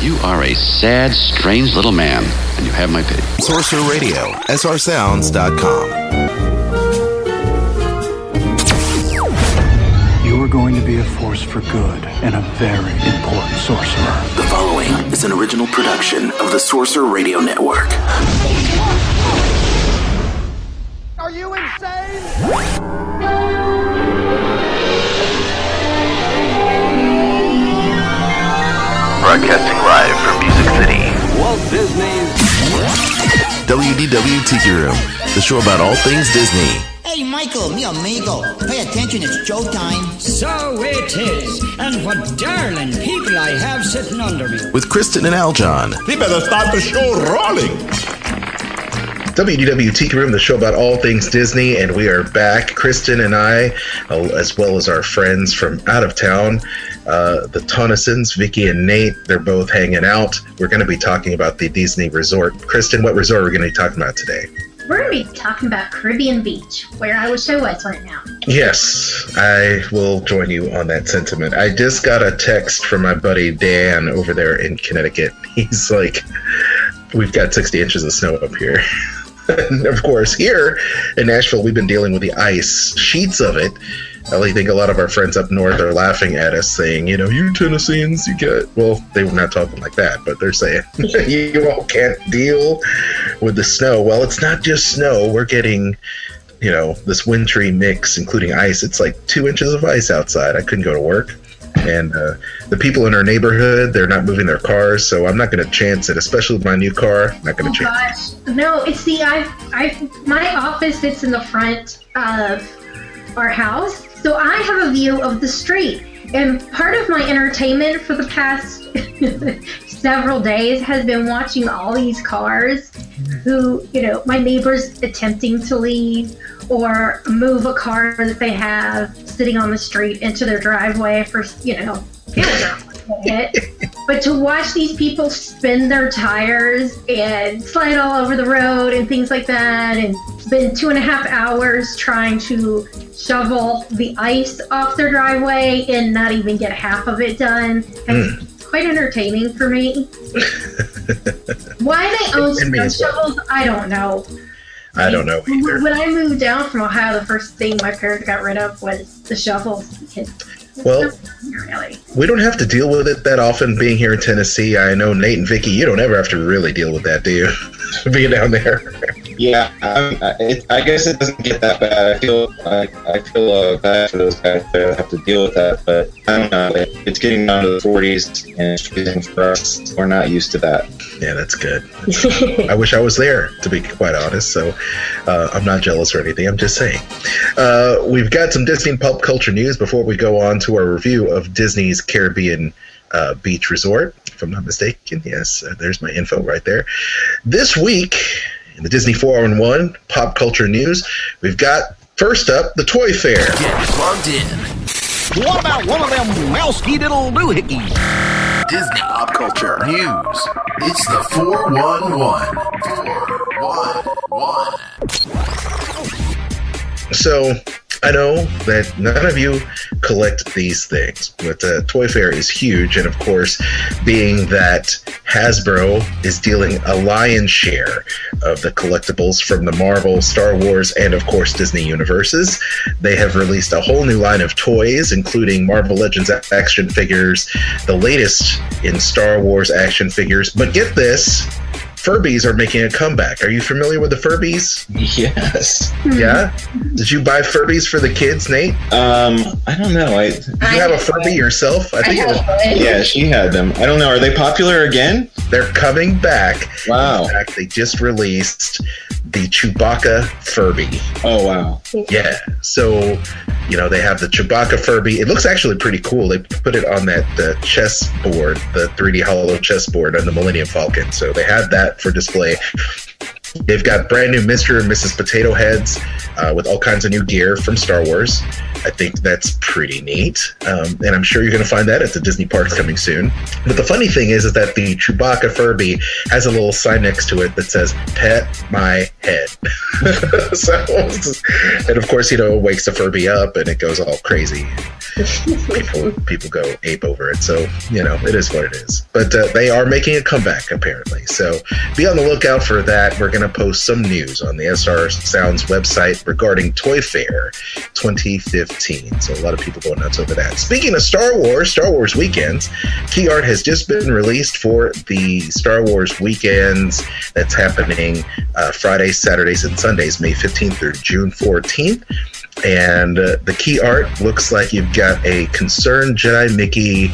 You are a sad, strange little man, and you have my pity. Sorcerer Radio, srsounds.com. You are going to be a force for good and a very important sorcerer. The following is an original production of the Sorcerer Radio Network. Are you insane? Broadcasting live from Music City, Walt Disney's WDW Tiki Room, the show about all things Disney. Hey, Michael, mi amigo. Pay attention, it's showtime. So it is. And what darling people I have sitting under me. With Kristen and Aljon. He better start the show rolling. WDW Tiki Room, the show about all things Disney, and we are back. Kristen and I, as well as our friends from out of town, the Tonnesons, Vicky and Nate, they're both hanging out. We're going to be talking about the Disney resort. Kristen, what resort are we going to be talking about today? We're going to be talking about Caribbean Beach, where I wish I was right now. Yes, I will join you on that sentiment. I just got a text from my buddy Dan over there in Connecticut. He's like, we've got 60 inches of snow up here. And of course, here in Nashville, we've been dealing with the ice, sheets of it. I think a lot of our friends up north are laughing at us, saying, you know, you Tennesseans, you get, well, they were not talking like that, but they're saying, you all can't deal with the snow. Well, it's not just snow. We're getting, you know, this wintry mix, including ice. It's like 2 inches of ice outside. I couldn't go to work. And the people in our neighborhood, they're not moving their cars, so I'm not going to chance it, especially with my new car. I'm not going to chance it. No, it's the, my office sits in the front of our house, so I have a view of the street. And part of my entertainment for the past several days has been watching all these cars who, you know, my neighbors attempting to leave or move a car that they have sitting on the street into their driveway for, you know, but to watch these people spin their tires and slide all over the road and things like that, and spend 2.5 hours trying to shovel the ice off their driveway and not even get half of it done, it's quite entertaining for me. Why they own snow shovels, I don't know. I don't know either. When I moved down from Ohio, the first thing my parents got rid of was the shovels. Well, really, we don't have to deal with it that often being here in Tennessee. I know Nate and Vicky, you don't ever have to really deal with that, do you? Being down there. Yeah, I guess it doesn't get that bad. I feel bad for those guys that have to deal with that, but I don't know. It's getting down to the 40s, and it's freezing for us. We're not used to that. Yeah, that's good. I wish I was there, to be quite honest. So I'm not jealous or anything. I'm just saying. We've got some Disney and pop culture news before we go on to our review of Disney's Caribbean Beach Resort. If I'm not mistaken, yes, there's my info right there. This week, in the Disney 411 pop culture news, we've got, first up, the Toy Fair. Get plugged in. What about one of them mousey little doohickeys? Disney pop culture news. It's the 411. 411. So, I know that none of you collect these things, but Toy Fair is huge, and of course, being that Hasbro is dealing a lion's share of the collectibles from the Marvel, Star Wars, and of course Disney universes, they have released a whole new line of toys, including Marvel Legends action figures, the latest in Star Wars action figures, but get this, Furbies are making a comeback. Are you familiar with the Furbies? Yes. Yeah? Did you buy Furbies for the kids, Nate? I don't know. Did you have a Furby yourself? I think it was. Yeah, she had them. I don't know. Are they popular again? They're coming back. Wow. In fact, they just released the Chewbacca Furby. Oh, wow. Yeah. So, you know, they have the Chewbacca Furby. It looks actually pretty cool. They put it on that chessboard, the 3D hollow chessboard on the Millennium Falcon. So they had that for display. They've got brand new Mr. and Mrs. Potato Heads with all kinds of new gear from Star Wars. I think that's pretty neat. And I'm sure you're going to find that at the Disney parks coming soon. But the funny thing is that the Chewbacca Furby has a little sign next to it that says, "Pet my head." And of course, wakes the Furby up and it goes all crazy. People go ape over it. So, it is what it is. But they are making a comeback, apparently. So be on the lookout for that. We're going to post some news on the SR Sounds website regarding Toy Fair 2015. So a lot of people going nuts over that. Speaking of Star Wars weekends, key art has just been released for the Star Wars weekends that's happening Fridays, Saturdays, and Sundays, May 15th through June 14th. And the key art looks like you've got a concerned Jedi Mickey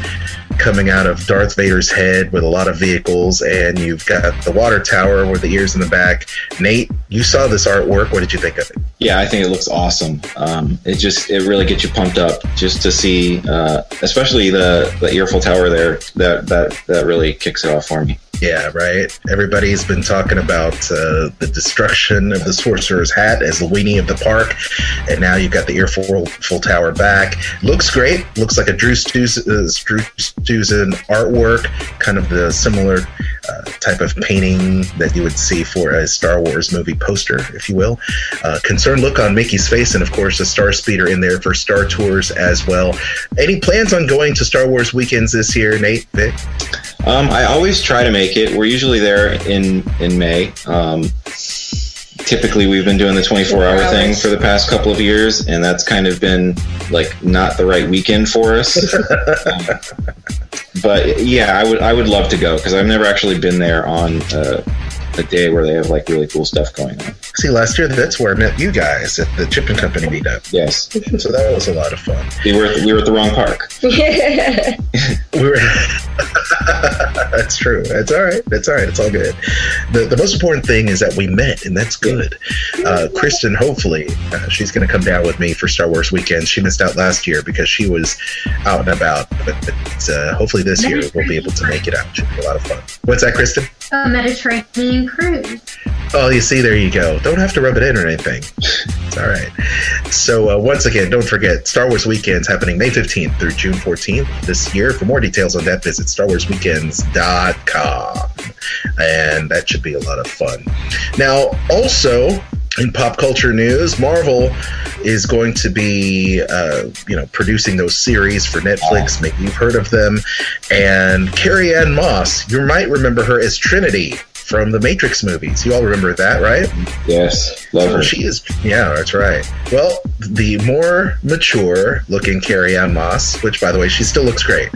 coming out of Darth Vader's head with a lot of vehicles, and you've got the water tower with the ears in the back. Nate, you saw this artwork. What did you think of it? Yeah, I think it looks awesome. It really gets you pumped up just to see, especially the earful tower there. That really kicks it off for me. Yeah, right. Everybody's been talking about the destruction of the Sorcerer's Hat as the weenie of the park, and now you've got the earful tower back. Looks great. Looks like a Drew Struzan artwork, kind of the similar type of painting that you would see for a Star Wars movie poster, if you will. Concerned look on Mickey's face, and of course a Star Speeder in there for Star Tours as well. Any plans on going to Star Wars weekends this year, Nate, Vic? I always try to make it. We're usually there in May. Typically, we've been doing the 24-hour thing for the past couple of years, and that's kind of been not the right weekend for us. But yeah, I would love to go because I've never actually been there on a day where they have really cool stuff going on. See, last year that's where I met you guys at the Chip and Company meetup. Yes, so that was a lot of fun. We were at the wrong park. We were. That's true. That's all right. It's all good. The most important thing is that we met, and that's good. Kristen, hopefully, she's going to come down with me for Star Wars weekend. She missed out last year because she was out and about, but hopefully this year we'll be able to make it out. It should be a lot of fun. What's that, Kristen? A Mediterranean cruise. Oh, you see, there you go. Don't have to rub it in or anything. It's all right. So once again, don't forget, Star Wars Weekends happening May 15th through June 14th this year. For more details on that, visit StarWarsWeekends.com. And that should be a lot of fun. Now, also, in pop culture news, Marvel is going to be, producing those series for Netflix. Maybe you've heard of them. And Carrie-Anne Moss, you might remember her as Trinity from the Matrix movies. You all remember that, right? Yes, love her. She is, yeah, that's right. Well, the more mature looking Carrie-Anne Moss, which by the way, she still looks great,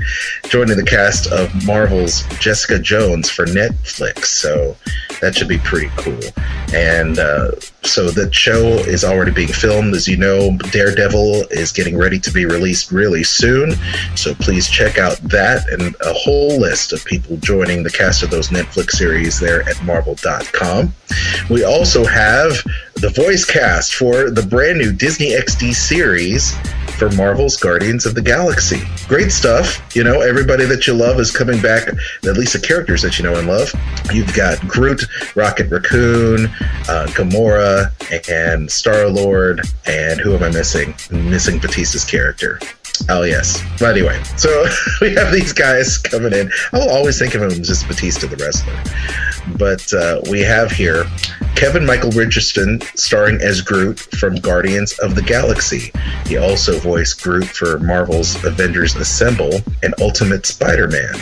joining the cast of Marvel's Jessica Jones for Netflix. So that should be pretty cool. And so the show is already being filmed. As you know, Daredevil is getting ready to be released really soon. So please check out that and a whole list of people joining the cast of those Netflix series there at marvel.com. We also have the voice cast for the brand new Disney XD series for Marvel's Guardians of the Galaxy. Great stuff. Everybody that you love is coming back, at least the characters that you know and love. You've got Groot, Rocket Raccoon, Gamora, and Star-Lord, and who am I missing? I'm missing Batista's character. Oh, yes. But anyway, so we have these guys coming in. I'll always think of him as just Batista, the wrestler. But we have here Kevin Michael Richardson starring as Groot from Guardians of the Galaxy. He also voiced Groot for Marvel's Avengers Assemble and Ultimate Spider-Man.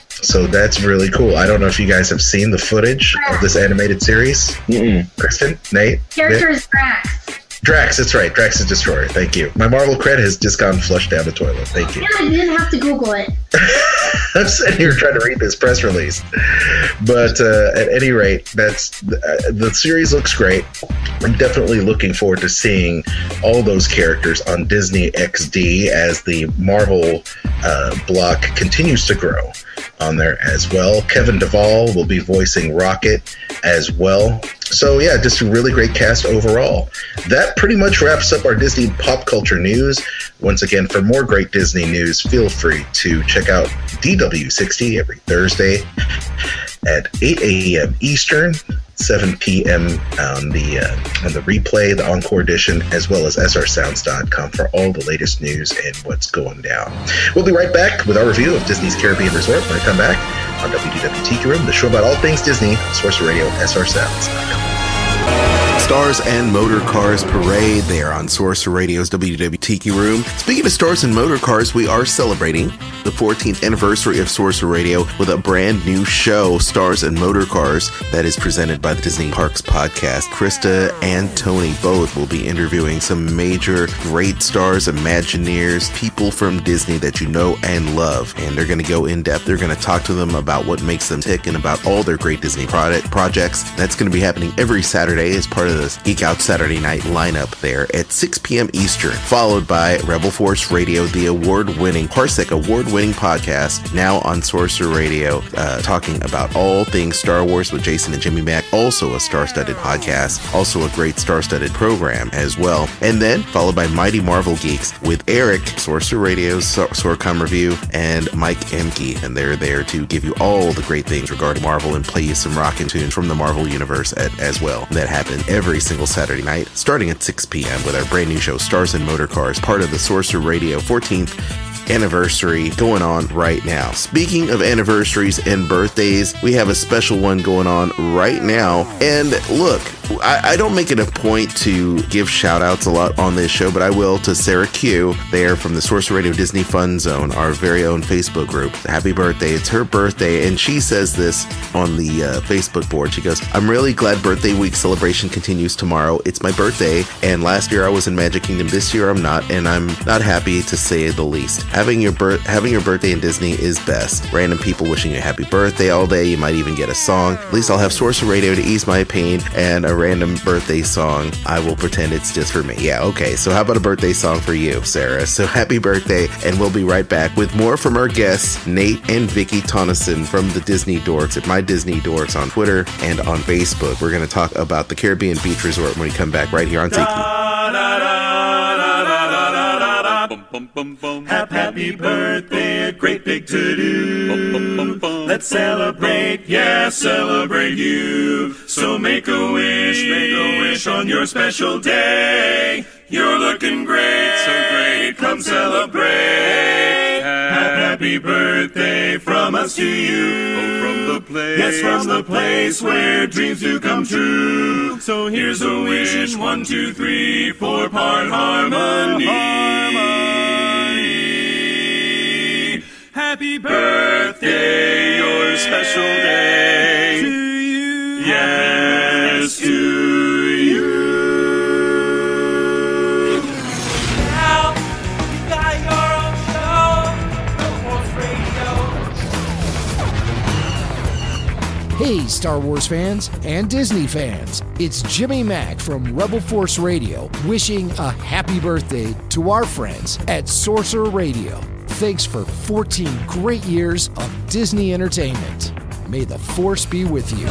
So that's really cool. I don't know if you guys have seen the footage of this animated series. Mm-mm. Kristen? Nate? Character is Drax. Drax, that's right. Drax the Destroyer. Thank you. My Marvel cred has just gone flushed down the toilet. Thank you. Yeah, I didn't have to Google it. I'm sitting here trying to read this press release. But at any rate, that's the series looks great. I'm definitely looking forward to seeing all those characters on Disney XD as the Marvel block continues to grow on there as well. Kevin Duvall will be voicing Rocket as well. So yeah, just a really great cast overall. That pretty much wraps up our Disney pop culture news. Once again, for more great Disney news, feel free to check out DW60 every Thursday at 8 a.m. Eastern 7 p.m. on the replay, the Encore edition, as well as srsounds.com for all the latest news and what's going down. We'll be right back with our review of Disney's Caribbean Resort when I come back on WDW Tiki Room, the show about all things Disney, Sorcerer Radio, srsounds.com. Stars and Motor Cars Parade. They are on Sorcerer Radio's WDW Tiki Room. Speaking of Stars and Motor Cars, we are celebrating the 14th anniversary of Sorcerer Radio with a brand new show, Stars and Motor Cars, that is presented by the Disney Parks Podcast. Krista and Tony both will be interviewing some major great stars, Imagineers, people from Disney that you know and love. And they're going to go in depth. They're going to talk to them about what makes them tick and about all their great Disney projects. That's going to be happening every Saturday as part of the Geek Out Saturday Night lineup there at 6 p.m. Eastern, followed by Rebel Force Radio, the award-winning podcast, now on Sorcerer Radio, talking about all things Star Wars with Jason and Jimmy Mack, also a star-studded podcast, also a great star-studded program as well. And then followed by Mighty Marvel Geeks with Eric, Sorcerer Radio's Sorcom Review, and Mike Emke, and they're there to give you all the great things regarding Marvel and play you some rockin' tunes from the Marvel universe as well. That happen every single Saturday night, starting at 6 p.m. with our brand new show, Stars and Motor Cars, part of the Sorcerer Radio 14th anniversary going on right now. Speaking of anniversaries and birthdays, we have a special one going on right now. And look, I don't make it a point to give shout outs a lot on this show, but I will to Sarah Q there from the Sorcerer Radio Disney Fun Zone, our very own Facebook group. Happy birthday. It's her birthday, and she says this on the Facebook board. She goes, "I'm really glad birthday week celebration continues tomorrow. It's my birthday, and last year I was in Magic Kingdom. This year I'm not, and I'm not happy to say the least. Having your birthday in Disney is best. Random people wishing you a happy birthday all day. You might even get a song. At least I'll have Sorcerer Radio to ease my pain, and a random birthday song. I will pretend it's just for me." Yeah, okay. So how about a birthday song for you, Sarah? So happy birthday, and we'll be right back with more from our guests, Nate and Vicky Tonneson from the Disney Dorks at My Disney Dorks on Twitter and on Facebook. We're going to talk about the Caribbean Beach Resort when we come back right here on Tiki. Happy birthday, a great big to-do. Let's celebrate, yeah, celebrate you. So make a wish on your special day. You're looking great, so great, come celebrate. Happy birthday from us to you. Oh, from the place, yes, from the place where dreams do come true. So here's a wish, 1, 2, 3, 4-part harmony. Happy birthday, your special day. To you. Yes, to you. Now, you got your own show, Rebel Force Radio. Hey, Star Wars fans and Disney fans. It's Jimmy Mack from Rebel Force Radio, wishing a happy birthday to our friends at Sorcerer Radio. Thanks for 14 great years of Disney entertainment. May the Force be with you.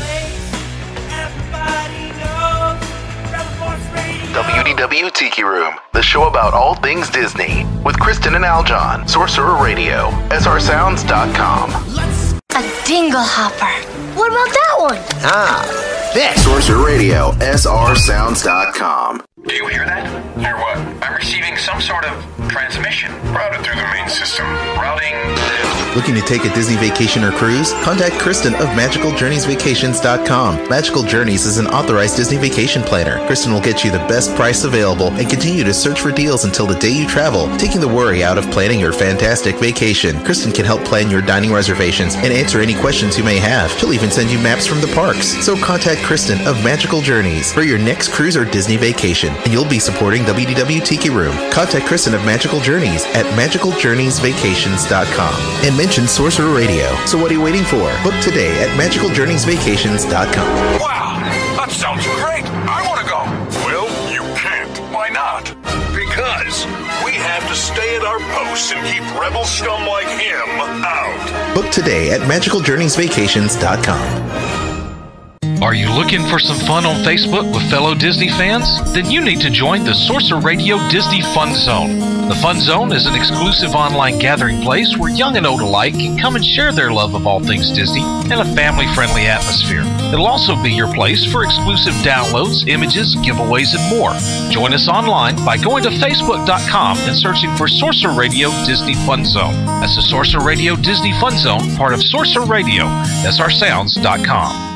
WDW Tiki Room, the show about all things Disney, with Kristen and Aljon, Sorcerer Radio, srsounds.com. A dingle hopper. What about that one? This. Sorcerer Radio, srsounds.com. Do you hear that? Hear what? I'm receiving some sort of transmission. Routed through the main system. Routing. Looking to take a Disney vacation or cruise? Contact Kristen of MagicalJourneysVacations.com. Magical Journeys is an authorized Disney vacation planner. Kristen will get you the best price available and continue to search for deals until the day you travel, taking the worry out of planning your fantastic vacation. Kristen can help plan your dining reservations and answer any questions you may have. She'll even send you maps from the parks. So contact Kristen of Magical Journeys for your next cruise or Disney vacation, and you'll be supporting WDW Tiki Room. Contact Kristen of Magical Journeys at MagicalJourneysVacations.com and mention Sorcerer Radio. So what are you waiting for? Book today at MagicalJourneysVacations.com. Wow, that sounds great. I want to go. Well, you can't. Why not? Because we have to stay at our posts and keep rebel scum like him out. Book today at MagicalJourneysVacations.com. Are you looking for some fun on Facebook with fellow Disney fans? Then you need to join the Sorcerer Radio Disney Fun Zone. The Fun Zone is an exclusive online gathering place where young and old alike can come and share their love of all things Disney in a family-friendly atmosphere. It'll also be your place for exclusive downloads, images, giveaways, and more. Join us online by going to Facebook.com and searching for Sorcerer Radio Disney Fun Zone. That's the Sorcerer Radio Disney Fun Zone, part of Sorcerer Radio, SRSounds.com.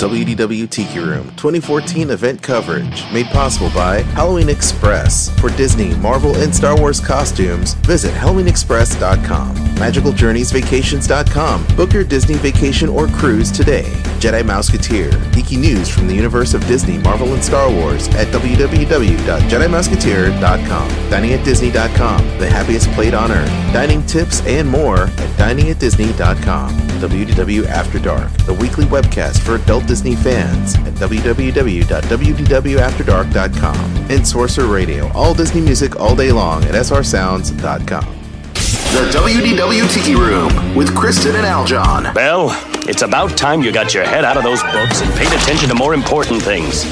WDW Tiki Room 2014 event coverage made possible by Halloween Express. For Disney, Marvel, and Star Wars costumes, visit HalloweenExpress.com. MagicalJourneysVacations.com. Book your Disney vacation or cruise today. Jedi Mouseketeer. Geeky news from the universe of Disney, Marvel, and Star Wars at www.JediMouseketeer.com. DiningAtDisney.com. The happiest plate on earth. Dining tips and more at DiningAtDisney.com. WDW After Dark. The weekly webcast for adult Disney fans at www.wdwafterdark.com. And Sorcerer Radio. All Disney music all day long at srsounds.com. The WDW Tiki Room with Kristen and Aljon. Well, it's about time you got your head out of those books and paid attention to more important things.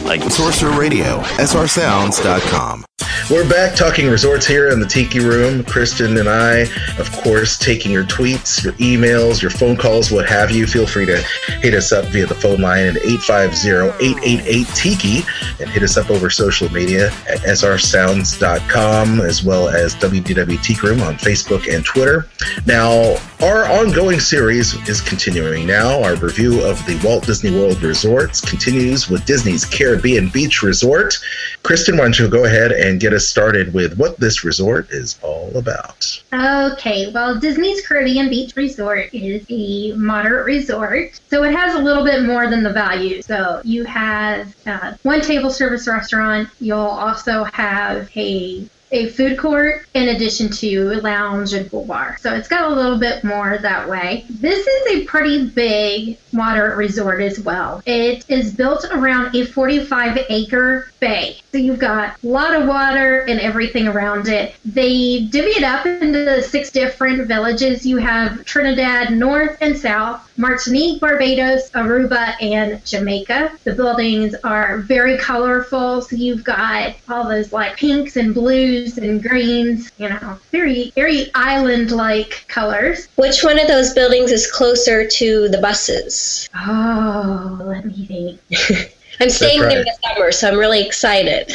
Like Sorcerer Radio, srsounds.com. We're back talking resorts here in the Tiki Room. Kristen and I, of course, taking your tweets, your emails, your phone calls, what have you. Feel free to hit us up via the phone line at 850-888-TIKI and hit us up over social media at srsounds.com as well as WDW Tiki Room on Facebook and Twitter. Now, our ongoing series is continuing now. Our review of the Walt Disney World resorts continues with Disney's Caribbean Beach Resort. Kristen, why don't you go ahead and get us started with what this resort is all about? Okay, well, Disney's Caribbean Beach Resort is a moderate resort, so it has a little bit more than the value. So you have one table service restaurant. You'll also have a food court in addition to a lounge and pool bar. So it's got a little bit more that way. This is a pretty big moderate resort as well. It is built around a 45-acre bay. So you've got a lot of water and everything around it. They divvy it up into 6 different villages. You have Trinidad North and South, Martinique, Barbados, Aruba, and Jamaica. The buildings are very colorful. So you've got all those like pinks and blues and greens, you know, very, very island-like colors. Which one of those buildings is closer to the buses? Oh, let me think. I'm staying there this summer, so I'm really excited.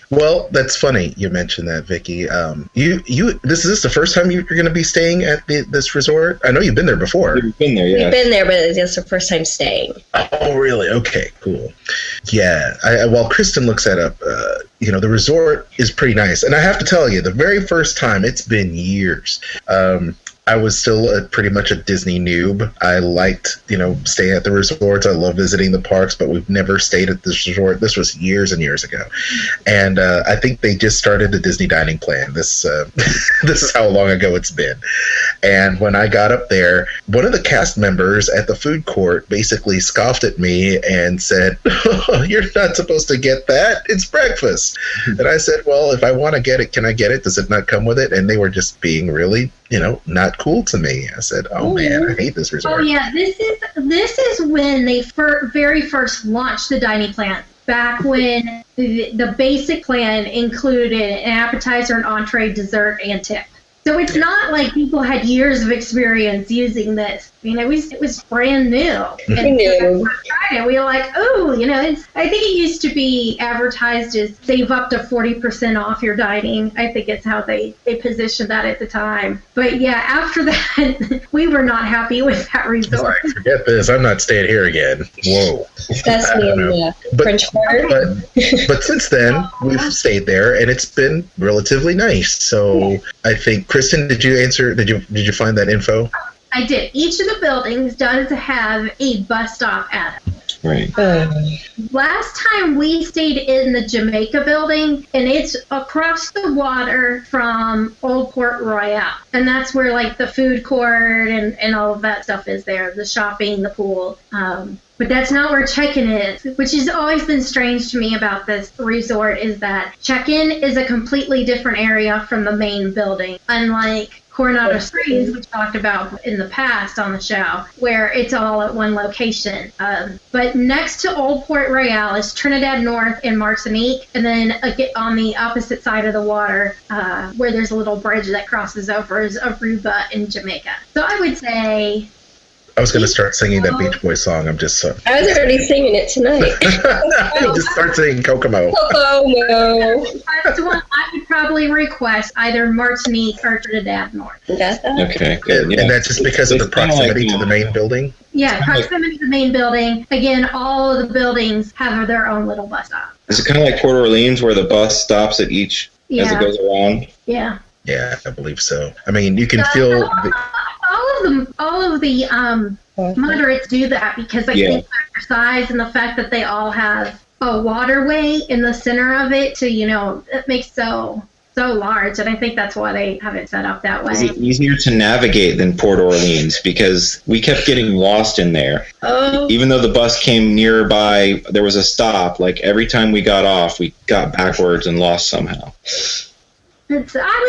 Well, that's funny you mentioned that, Vicky. This is the first time you're going to be staying at this resort? I know you've been there before. You've been there, yeah. We've been there, but it's the first time staying. Oh, really? Okay, cool. Yeah. While Kristen looks that up, the resort is pretty nice. And I have to tell you, the very first time, it's been years. I was still pretty much a Disney noob. I liked, staying at the resorts. I love visiting the parks, but we've never stayed at this resort. This was years and years ago. And I think they just started the Disney dining plan. This is how long ago it's been. And when I got up there, one of the cast members at the food court basically scoffed at me and said, "Oh, you're not supposed to get that. It's breakfast." And I said, "Well, if I want to get it, can I get it? Does it not come with it?" And they were just being really, not cool to me. I said, "Oh man, I hate this resort." Oh yeah, this is when they very first launched the dining plan. Back when the basic plan included an appetizer, an entree, dessert, and tip. So it's not like people had years of experience using this. I mean, it was brand new. And when we tried it, we were like, oh, I think it used to be advertised as save up to 40% off your dining. I think it's how they positioned that at the time. But yeah, after that, we were not happy with that resort. Forget this. I'm not staying here again. Whoa. That's me in the French Quarter. But since then, we've stayed there, and it's been relatively nice. So I think, Kristen, did you find that info? I did. Each of the buildings does have a bus stop at it. Right. Last time we stayed in the Jamaica building, and it's across the water from Old Port Royal. And that's where, like, the food court and all of that stuff is there, the shopping, the pool. But that's not where check-in is, which has always been strange to me about this resort, is that check-in is a completely different area from the main building. Unlike Coronado Springs, which we talked about in the past on the show, where it's all at one location. But next to Old Port Royal is Trinidad North and Martinique, and then on the opposite side of the water, where there's a little bridge that crosses over, is Aruba and Jamaica. So I would say... I was going to start singing that Beach Boys song. I'm just... I was already singing it tonight. Just start singing Kokomo. Kokomo. I would probably request either Martinique or Trinidad North. Okay, good. And that's just because of the proximity to the main building? Yeah, proximity to the main building. Again, all of the buildings have their own little bus stop. Is it kind of like Port Orleans where the bus stops at each as it goes around? Yeah. Yeah, I believe so. I mean, you can feel... All of the moderates do that because I think their size and the fact that they all have a waterway in the center of it to, it makes so large, and I think that's why they have it set up that way. Is it easier to navigate than Port Orleans? Because we kept getting lost in there. Oh. Even though the bus came nearby, there was a stop. Like every time we got off, we got backwards and lost somehow. I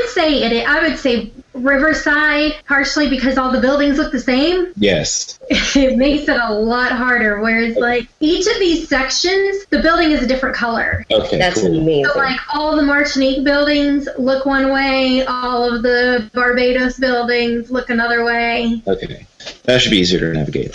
would say Riverside, partially because all the buildings look the same. Yes. It makes it a lot harder, whereas like each of these sections, the building is a different color. Okay, that's amazing. So like all the Martinique buildings look one way, all of the Barbados buildings look another way. Okay. That should be easier to navigate.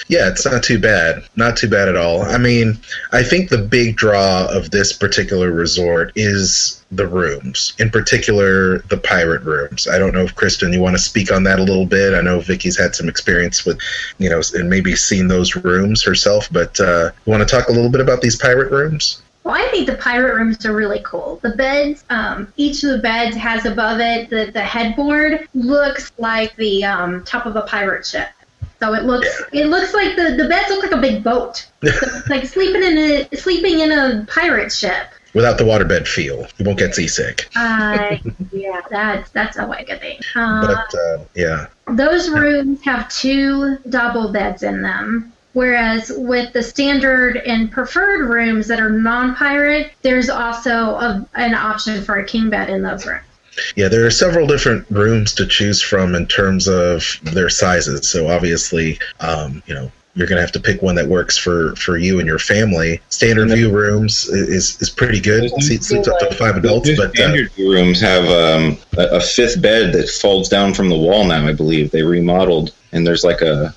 Yeah, it's not too bad. Not too bad at all. I mean, I think the big draw of this particular resort is the rooms, in particular the pirate rooms. I don't know if, Kristen, you want to speak on that a little bit. I know Vicky's had some experience with, and maybe seen those rooms herself, but you want to talk a little bit about these pirate rooms? Well, I think the pirate rooms are really cool. The beds, each of the beds has above it, the headboard looks like the top of a pirate ship. So it looks like the beds look like a big boat. So it's like sleeping in a pirate ship. Without the waterbed feel. You won't get seasick. Yeah, that's a way good thing. Yeah. Those rooms have 2 double beds in them. Whereas with the standard and preferred rooms that are non-pirate, there's also an option for a king bed in those rooms. Yeah, there are several different rooms to choose from in terms of their sizes. So obviously, you're going to have to pick one that works for you and your family. Standard view rooms is pretty good. Sleeps up to 5 adults. But standard view rooms have a 5th bed that folds down from the wall now, I believe. They remodeled. And there's like a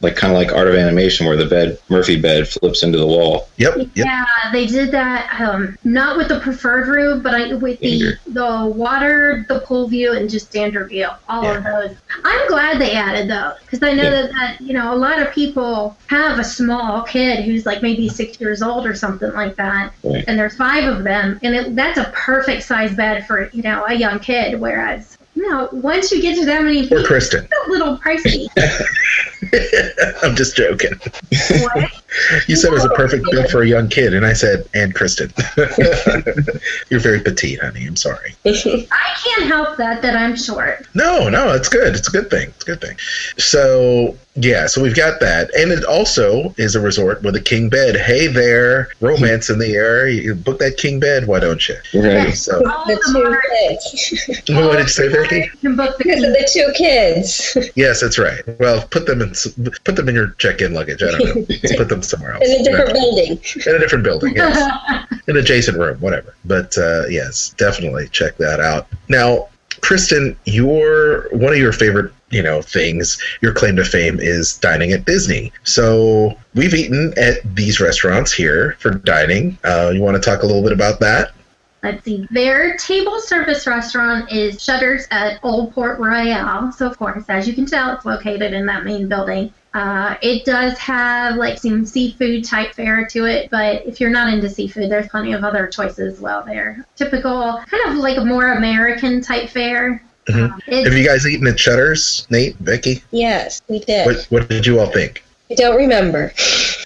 kind of like Art of Animation where the Murphy bed flips into the wall. Yep. Yeah, they did that. Not with the preferred room, but with the water, the pool view, and just standard view. All of those. I'm glad they added those because I know that a lot of people have a small kid who's like maybe 6 years old or something like that, and there's 5 of them, and that's a perfect size bed for a young kid. Whereas once you get to that many people, Kristen, it's a little pricey. I'm just joking. What? You said it was a perfect bed for a young kid, and I said, and Kristen. You're very petite, honey. I'm sorry. I can't help that I'm short. No, it's good. It's a good thing. So, so we've got that. And it also is a resort with a king bed. Hey there, romance in the air. You book that king bed, why don't you? Right. So, The 2 kids. What did you say, Vicky? Because of the 2 kids. Yes, that's right. Well, put them in your check-in luggage. I don't know. Let's put them somewhere else. In a different building. In a different building, yes. An adjacent room, whatever. But yes, definitely check that out. Now, Kristen, one of your favorite, things, your claim to fame is dining at Disney. So we've eaten at these restaurants here for dining. You want to talk a little bit about that? Let's see. Their table service restaurant is Shutters at Old Port Royal. So, of course, as you can tell, it's located in that main building. It does have like some seafood type fare to it, but if you're not into seafood, there's plenty of other choices as well there. Typical, kind of like a more American type fare. Mm-hmm. Have you guys eaten at Shutters, Nate, Becky? Yes, we did. What did you all think? I don't remember.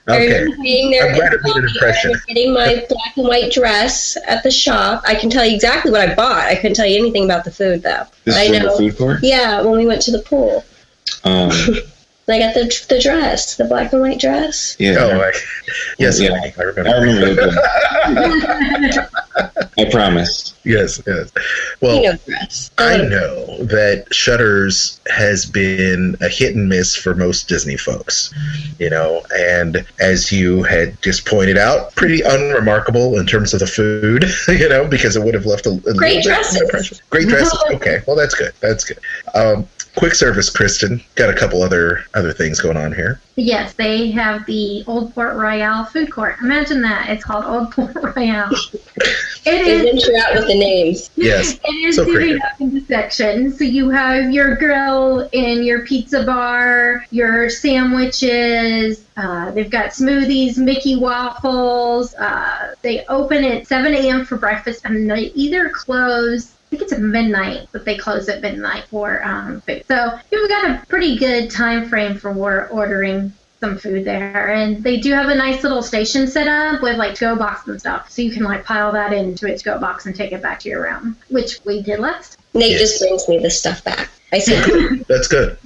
Okay. I remember being there. I'm glad it made an impression. I was getting my black and white dress at the shop. I can tell you exactly what I bought. I couldn't tell you anything about the food, though. This is in the food court? Yeah, when we went to the pool. I got the dress, the black and white dress. Yeah. Oh, yes, yeah. I remember. I promise. Yes. Well, You know, Chris. I know that Shutters has been a hit and miss for most Disney folks, and as you had just pointed out, pretty unremarkable in terms of the food, because it would have left a Great dresses. Great dresses. Okay, well, that's good. Quick service, Kristen. Got a couple other things going on here. Yes, they have the Old Port Royale food court. Imagine that. It's called Old Port Royale. They venture out with the names. Yes. It is So divided creative. up into sections. So you have your grill and your pizza bar, your sandwiches. They've got smoothies, Mickey waffles. They open at 7 a.m. for breakfast, and they either close, I think it's at midnight, but they close at midnight for food. So you've got a pretty good time frame for ordering some food there. And they do have a nice little station set up with like to-go box and stuff. So you can like pile that into a to-go box and take it back to your room, which we did last. Nate just brings me this stuff back. I said, That's good.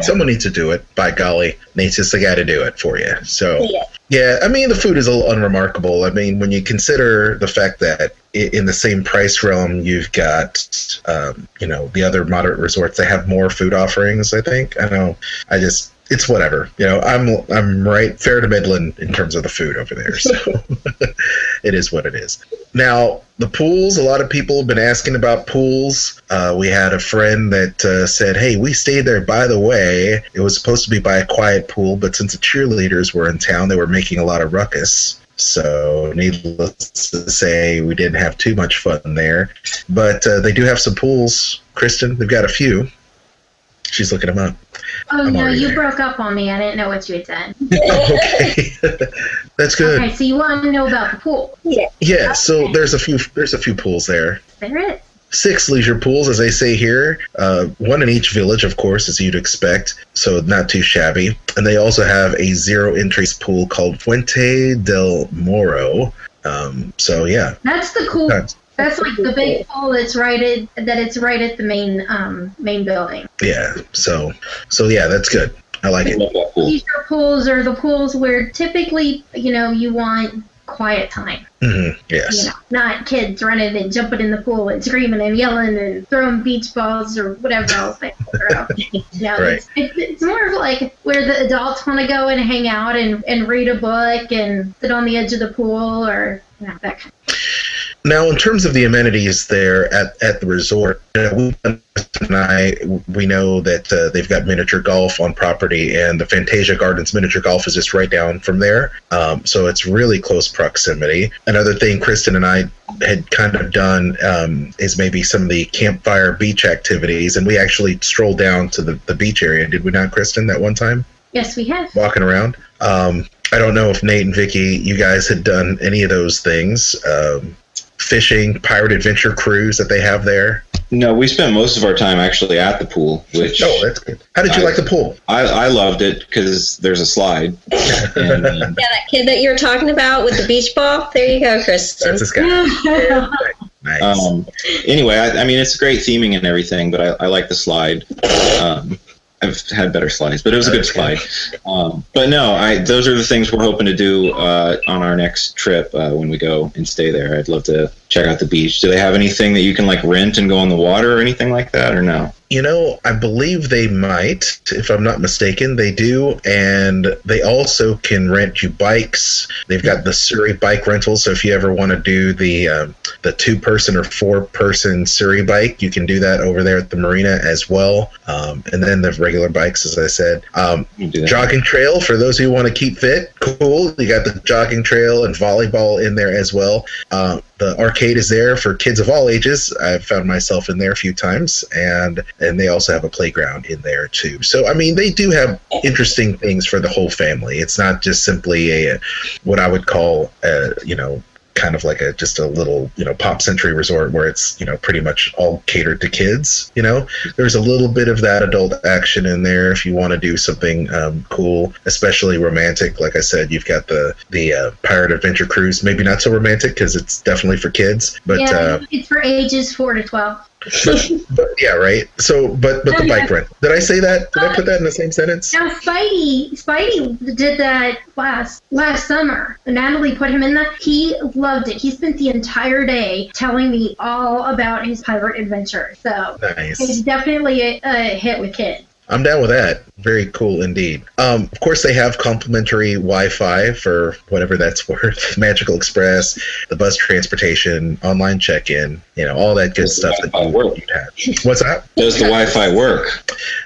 Someone needs to do it. By golly, Nate's just the guy to do it for you. So, yeah, I mean, the food is a little unremarkable. I mean, when you consider the fact that in the same price realm, you've got, the other moderate resorts, they have more food offerings, I think. I know. It's whatever. I'm right fair to Midland in terms of the food over there. So it is what it is. Now, the pools, a lot of people have been asking about pools. We had a friend that said, hey, we stayed there, by the way. It was supposed to be by a quiet pool, but since the cheerleaders were in town, they were making a lot of ruckus. So needless to say, we didn't have too much fun there. But they do have some pools. Kristen, they've got a few. She's looking them up. Oh, no, you broke up on me. I didn't know what you had said. Okay. That's good. Okay, so you want to know about the pool? Yeah, so there's a few pools there. There is. 6 leisure pools, as they say here. 1 in each village, of course, as you'd expect. So not too shabby. And they also have a zero-entry pool called Fuente del Moro. So, yeah. That's the cool. That's like the big pool that's right at the main building. Yeah. So yeah, that's good. I like it. Leisure pools are the pools where typically, you want quiet time. Mm-hmm. Yes. Not kids running and jumping in the pool and screaming and yelling and throwing beach balls or whatever else they throw. Right. It's more of like where the adults want to go and hang out and read a book and sit on the edge of the pool or that kind of thing. Now, in terms of the amenities there at the resort, we know that they've got miniature golf on property, and the Fantasia Gardens miniature golf is just right down from there. So it's really close proximity. Another thing Kristen and I had kind of done is maybe some of the campfire beach activities, and we actually strolled down to the beach area, did we not, Kristen, that one time? Yes, we have. Walking around. I don't know if Nate and Vicky, you guys had done any of those things. Fishing, pirate adventure cruise that they have there? No, we spent most of our time actually at the pool. Which that's good. How did you like the pool? I loved it because there's a slide. And, that kid that you were talking about with the beach ball. There you go, Kristen. That's this guy. Nice. Anyway, I mean, it's great theming and everything, but I like the slide. I've had better slides, but it was a good slide. But no, those are the things we're hoping to do on our next trip when we go and stay there. I'd love to check out the beach. Do they have anything that you can like rent and go on the water or anything like that, or no? I believe they might, if I'm not mistaken. They do, and they also can rent you bikes. They've got the Surrey bike rental, so if you ever want to do the 2-person or 4-person Surrey bike, you can do that over there at the marina as well. And then the regular bikes, as I said. Jogging trail, for those who want to keep fit, cool. You got the jogging trail and volleyball in there as well. The arcade is there for kids of all ages. I've found myself in there a few times, and they also have a playground in there too. So, I mean, they do have interesting things for the whole family. It's not just simply what I would call, kind of like just a little, Pop Century resort where it's, pretty much all catered to kids. There's a little bit of that adult action in there if you want to do something cool, especially romantic. Like I said, you've got the pirate adventure cruise. Maybe not so romantic because it's definitely for kids, but it's for ages 4 to 12. But yeah, right. So, but the bike rent. Did I say that? Did I put that in the same sentence? Now, Spidey did that last summer. Natalie put him in that. He loved it. He spent the entire day telling me all about his pirate adventure. So nice. It's definitely a hit with kids. I'm down with that. Very cool indeed. Of course, they have complimentary Wi-Fi for whatever that's worth. Magical Express, the bus transportation, online check-in, all that good stuff that you'd have. What's that? Does the Wi-Fi work?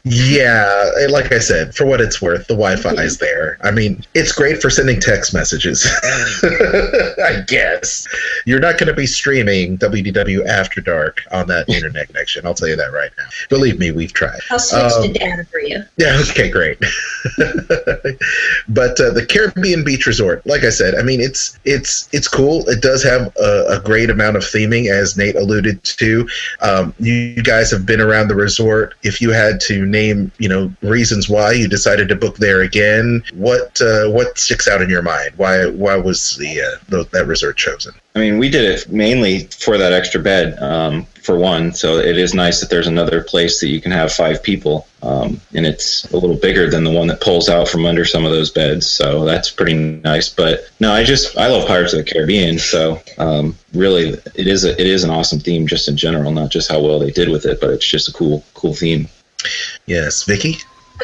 Yeah, like I said, for what it's worth, the Wi-Fi is there. I mean, it's great for sending text messages, I guess. You're not going to be streaming WDW After Dark on that internet connection. I'll tell you that right now. Believe me, we've tried. I'll switch to data for you. Yeah, okay, great. But the Caribbean Beach Resort, like I said, I mean, it's cool. It does have a great amount of theming, as Nate alluded to. You guys have been around the resort. If you had to name, reasons why you decided to book there again, what sticks out in your mind? Why was that resort chosen? I mean, we did it mainly for that extra bed, for one. So it is nice that there's another place that you can have 5 people. And it's a little bigger than the one that pulls out from under some of those beds. So that's pretty nice. But no, I love Pirates of the Caribbean. So really, it is an awesome theme just in general, not just how well they did with it, but it's just a cool theme. Yes. Vicky?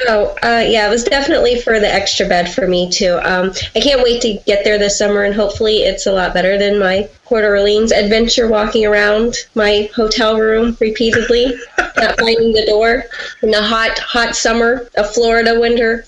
Oh, yeah, it was definitely for the extra bed for me, too. I can't wait to get there this summer, and hopefully it's a lot better than my Port Orleans adventure walking around my hotel room repeatedly, not finding the door in the hot summer of Florida winter.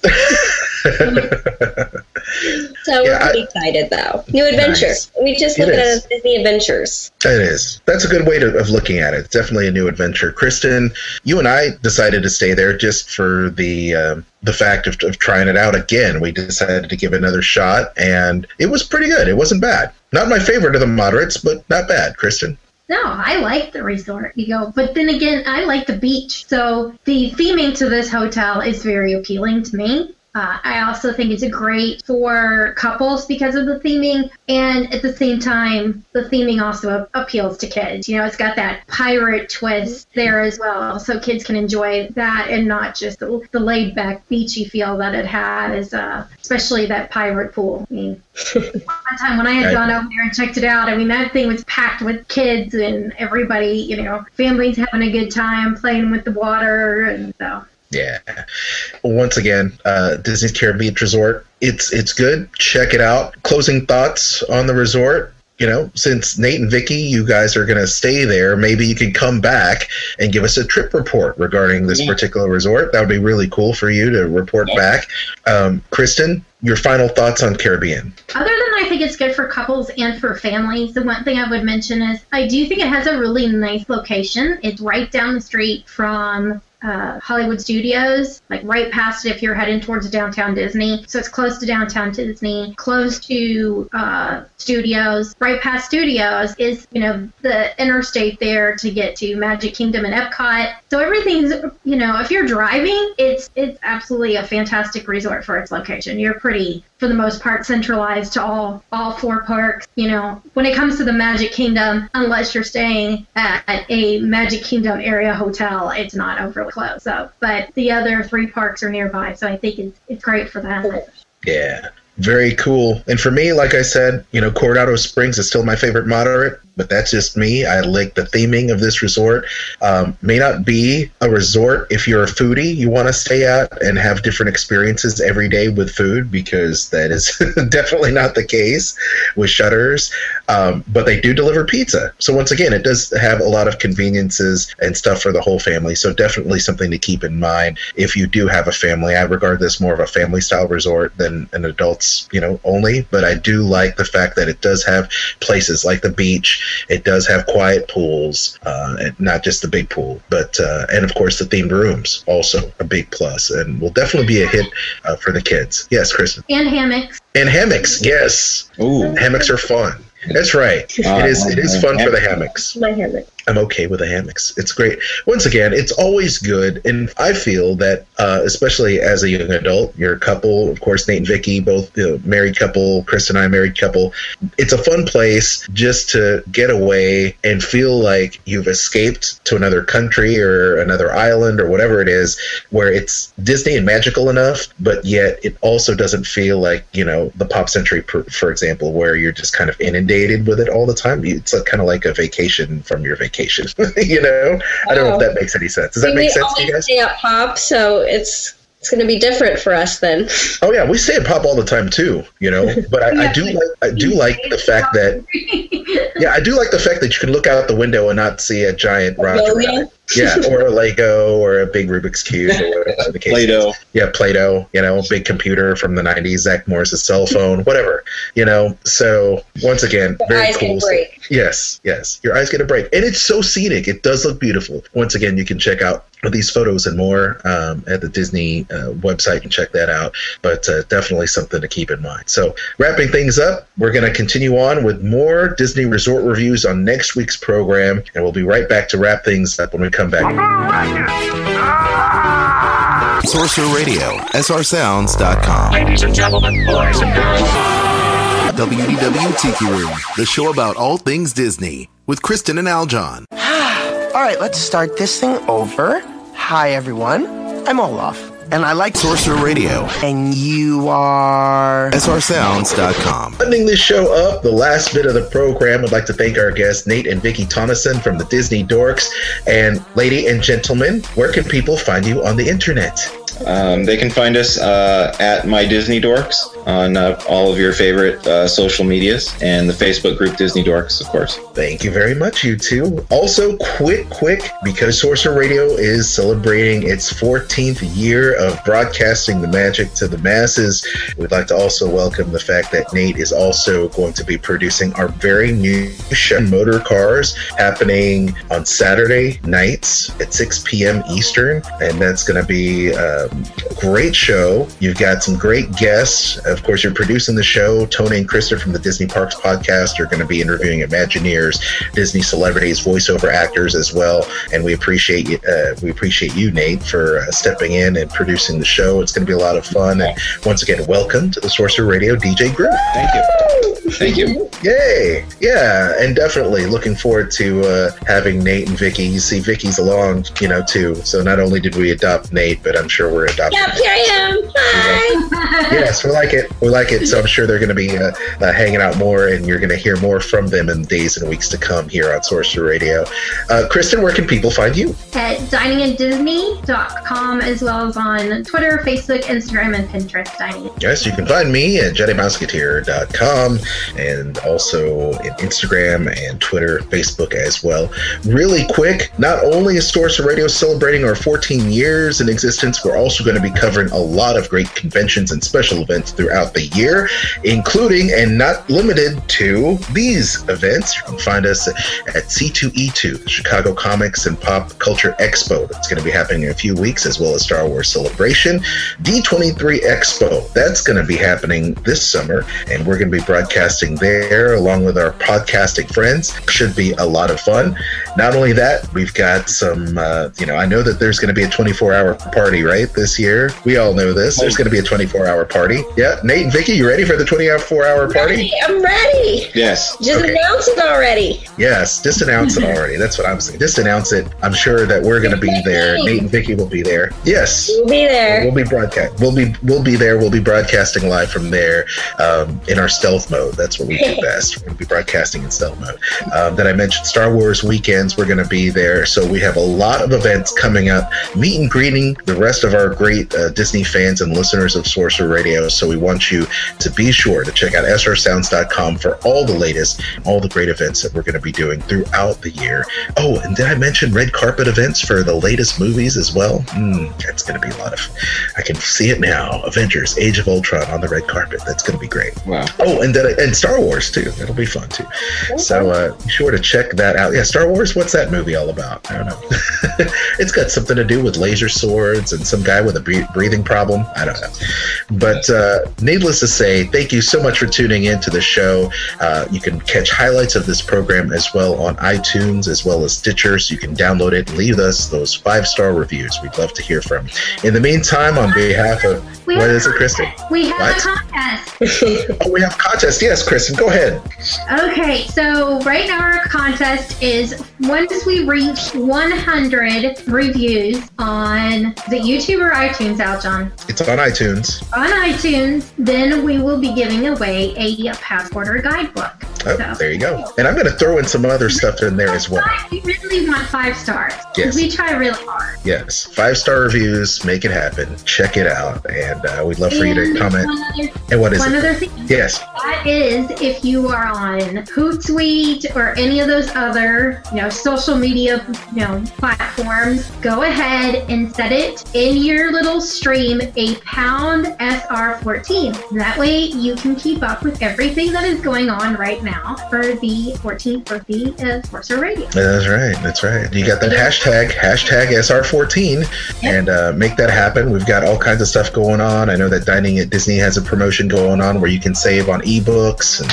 So we're pretty excited, though. New adventure. Nice. We just look at it as Disney Adventures. It is. That's a good way of looking at it. It's definitely a new adventure. Kristen, you and I decided to stay there just for the fact of trying it out again. We decided to give it another shot, and it was pretty good. It wasn't bad. Not my favorite of the moderates, but not bad. Kristen? No, I like the resort, but then again, I like the beach. So the theming to this hotel is very appealing to me. I also think it's great for couples because of the theming, and at the same time, the theming also appeals to kids. It's got that pirate twist there as well, so kids can enjoy that and not just the laid-back, beachy feel that it has, especially that pirate pool. I mean, one time when I had gone over there and checked it out, I mean, that thing was packed with kids and everybody, families having a good time playing with the water, and so... Yeah. Once again, Disney's Caribbean Resort. It's good. Check it out. Closing thoughts on the resort. Since Nate and Vicky, you guys are going to stay there, maybe you can come back and give us a trip report regarding this particular resort. That would be really cool for you to report back. Kristen, your final thoughts on Caribbean? Other than I think it's good for couples and for families, the one thing I would mention is I do think it has a really nice location. It's right down the street from Hollywood Studios, like right past it if you're heading towards downtown Disney. So it's close to downtown Disney, close to Studios. Right past Studios is, the interstate there to get to Magic Kingdom and Epcot. So everything's, if you're driving, it's absolutely a fantastic resort for its location. You're pretty, for the most part, centralized to all 4 parks. When it comes to the Magic Kingdom, unless you're staying at a Magic Kingdom area hotel, it's not overly close. So, but the other 3 parks are nearby, so I think it's great for that. Yeah, very cool. And for me, like I said, Coronado Springs is still my favorite moderate, but that's just me. I like the theming of this resort. May not be a resort if you're a foodie, you want to stay at and have different experiences every day with food, because that is definitely not the case with Shutters. But they do deliver pizza. So once again, it does have a lot of conveniences and stuff for the whole family. So definitely something to keep in mind if you do have a family. I regard this more of a family style resort than an adults, only. But I do like the fact that it does have places like the beach. It does have quiet pools, not just the big pool, but and of course the themed rooms, also a big plus, and will definitely be a hit for the kids. Yes, Kristen. And hammocks. And hammocks, yes. Ooh, hammocks are fun. That's right. It is fun for the hammocks. My hammock. I'm okay with the hammocks. It's great. Once again, it's always good. And I feel that, especially as a young adult, you're a couple, of course, Nate and Vicky, both married couple, Chris and I, married couple. It's a fun place just to get away and feel like you've escaped to another country or another island or whatever it is, where it's Disney and magical enough, but yet it also doesn't feel like, the Pop Century, for example, where you're just kind of inundated with it all the time. It's kind of like a vacation from your vacation, I don't know if that makes any sense. Does that make sense to you guys? We stay at Pop, so it's going to be different for us then. Oh yeah, we stay at Pop all the time too, but I do like the fact that I do like the fact that you can look out the window and not see a giant Roger Rabbit. Yeah, or a Lego or a big Rubik's Cube or whatever the case Play-Doh. is. Yeah, Play-Doh, big computer from the 90s, Zach Morris's cell phone, whatever, So, once again, very cool. Eyes get a break. Yes, your eyes get a break. And it's so scenic. It does look beautiful. Once again, you can check out these photos and more at the Disney website and check that out. But definitely something to keep in mind. So, wrapping things up, we're going to continue on with more Disney resort reviews on next week's program. And we'll be right back to wrap things up when we come back. Sorcerer Radio, srsounds.com. Ladies and gentlemen, boys and girls. WDW Tiki Room, the show about all things Disney, with Kristen and Aljon. All right, let's start this thing over. Hi, everyone. I'm Olaf, and I like Sorcerer Radio. And you are srsounds.com. Ending this show up, the last bit of the program, I'd like to thank our guests, Nate and Vicky Tonneson from the Disney Dorks. And lady and gentlemen, where can people find you on the internet? They can find us at My Disney Dorks on all of your favorite social medias and the Facebook group Disney Dorks, of course. Thank you very much, you two. Also, quick, because Sorcerer Radio is celebrating its 14th year of broadcasting the magic to the masses, we'd like to also welcome the fact that Nate is also going to be producing our very new show, Motor Cars, happening on Saturday nights at 6 p.m. Eastern, and that's going to be a great show. You've got some great guests. Of course, you're producing the show. Tony and Krista from the Disney Parks podcast are going to be interviewing Imagineers, Disney celebrities, voiceover actors as well. And we appreciate you, Nate, for stepping in and producing the show. It's going to be a lot of fun. And once again, welcome to the Sorcerer Radio DJ group. Thank you. Yay. Yeah, and definitely looking forward to having Nate and Vicky. You see, Vicky's along, too. So not only did we adopt Nate, but I'm sure we're adopting. Yep, here I am. Hi. Yes, we like it. So I'm sure they're going to be hanging out more, and you're going to hear more from them in the days and weeks to come here on Sorcerer Radio. Kristen, where can people find you? At dininganddisney.com, as well as on Twitter, Facebook, Instagram, and Pinterest. Dining. Yes, you can find me at JediMouseketeer.com and also in Instagram and Twitter, Facebook as well. Really quick, not only is Sorcerer Radio celebrating our 14 years in existence, we're also going to be covering a lot of great conventions and special events throughout the year, including and not limited to these events. You can find us at C2E2, the Chicago Comics and Pop Culture Expo. That's going to be happening in a few weeks, as well as Star Wars Celebration. D23 Expo, that's going to be happening this summer, and we're going to be broadcasting there along with our podcasting friends. Should be a lot of fun. Not only that, we've got some, I know that there's going to be a 24-hour party, right, this year? We all know this. There's going to be a 24-hour party. Yeah, Nate and Vicky, you ready for the 24-hour party? I'm ready. Yes. Just announce it already. Yes, just announce it already. That's what I'm saying. Just announce it. I'm sure that we're going to be there. Nate and Vicky will be there. Yes. We'll be there. We'll be there. We'll be broadcasting live from there in our stealth mode. That's what we do best. We're going to be broadcasting in stealth mode. Then I mentioned Star Wars weekends. We're going to be there. So we have a lot of events coming up. Meet and greeting the rest of our great Disney fans and listeners of Sorcerer Radio. So we want you to be sure to check out srsounds.com for all the latest, all the great events that we're going to be doing throughout the year. Oh, and did I mention red carpet events for the latest movies as well? That's going to be a lot of, I can see it now. Avengers, Age of Ultron on the red carpet. That's going to be great. Wow. Oh, and Star Wars too. That'll be fun too. So be sure to check that out. Yeah, Star Wars, what's that movie all about? I don't know. It's got something to do with laser swords and some guy with a breathing problem. I don't know. But needless to say, thank you so much for tuning in to the show. You can catch highlights of this program as well on iTunes as well as Stitcher, so you can download it and leave us those 5-star reviews. We'd love to hear from you. In the meantime, on behalf of... What is it, Kristen? We have a contest. Oh, we have a contest. Yes, Kristen, go ahead. Okay, so right now our contest is once we reach 100 reviews on the YouTube or iTunes, Aljon? It's on iTunes. On iTunes, then we will be giving away a passport or guidebook. Oh, so. There you go. And I'm going to throw in some other stuff in there as well. We really want 5 stars. Yes. We try really hard. Yes. 5-star reviews. Make it happen. Check it out. And we'd love for you to comment. And what is one it? other thing. Yes. That is if you are on Hootsuite or any of those other, social media, platforms, go ahead and set it in your little stream a pound SR14. That way you can keep up with everything that is going on right now for the 14th birthday of Sorcerer Radio. That's right. That's right. You got that hashtag SR14, and make that happen. We've got all kinds of stuff going on. I know that Dining at Disney has a promotion going on where you can save on ebooks and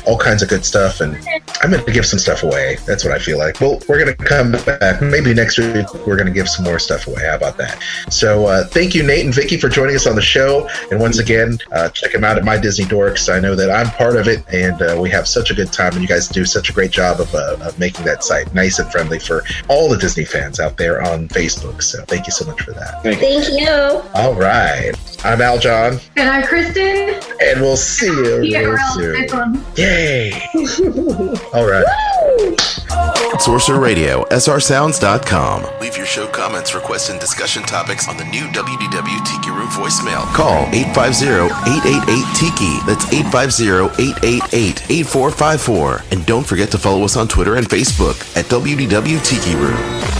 all kinds of good stuff. And I'm going to give some stuff away. That's what I feel like. Well, we're going to come back. Maybe next week we're going to give some more stuff away. How about that? So thank you, Nate and Vicky, for joining us on the show. And once again, check them out at My Disney Dorks. I know that I'm part of it, and we have such a good time, and you guys do such a great job of making that site nice and friendly for all the Disney fans out there on Facebook. So thank you so much for that. Thank you. All right. I'm Aljon. And I'm Kristen. And we'll see you real soon. Yay. All right. Sorcerer Radio, srsounds.com. Leave your show comments, requests, and discussion topics on the new WDW Tiki Room voicemail. Call 850-888-TIKI. That's 850-888-8454. And don't forget to follow us on Twitter and Facebook at WDW Tiki Room.